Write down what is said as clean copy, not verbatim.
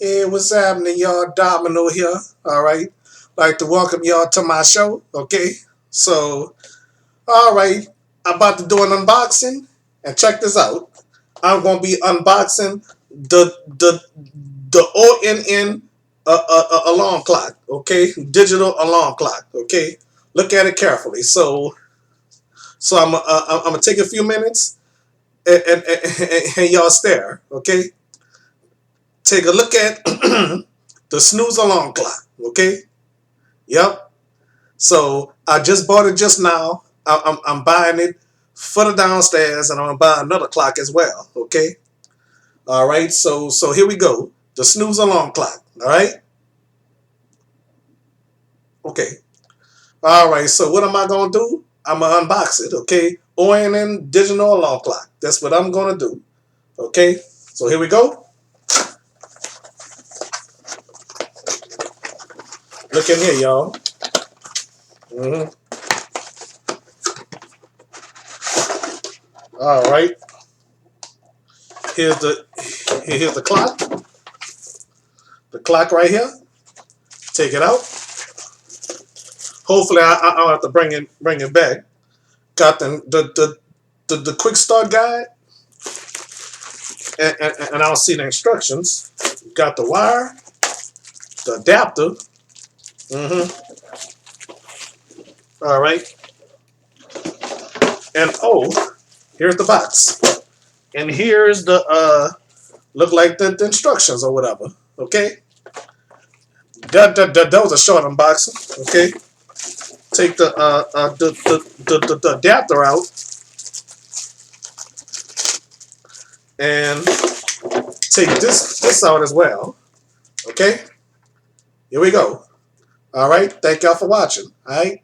Hey, what's happening, y'all? Domino here. All right. Like to welcome y'all to my show. Okay. So, all right. I'm about to do an unboxing, and check this out. I'm gonna be unboxing the ONN alarm clock. Okay, digital alarm clock. Okay. Look at it carefully. So I'm gonna take a few minutes and y'all stare. Okay. Take a look at the snooze alarm clock. Okay. Yep. So I just bought it just now. I'm buying it for the downstairs, and I'm gonna buy another clock as well. Okay. All right. So here we go. The snooze alarm clock. All right. Okay. All right. So what am I gonna do? I'm gonna unbox it. Okay. ONN digital alarm clock. That's what I'm gonna do. Okay. So here we go. Look in here, y'all. hmm All right. Here's the here's the clock. The clock right here. Take it out. Hopefully, I don't have to bring it back. Got the quick start guide, and I'll see the instructions. Got the wire, the adapter. All right, and oh, here's the box, and here's the look like the instructions or whatever. Okay, that was a short unboxing. Okay, take the adapter out and take this out as well. Okay, here we go. All right, thank y'all for watching. All right.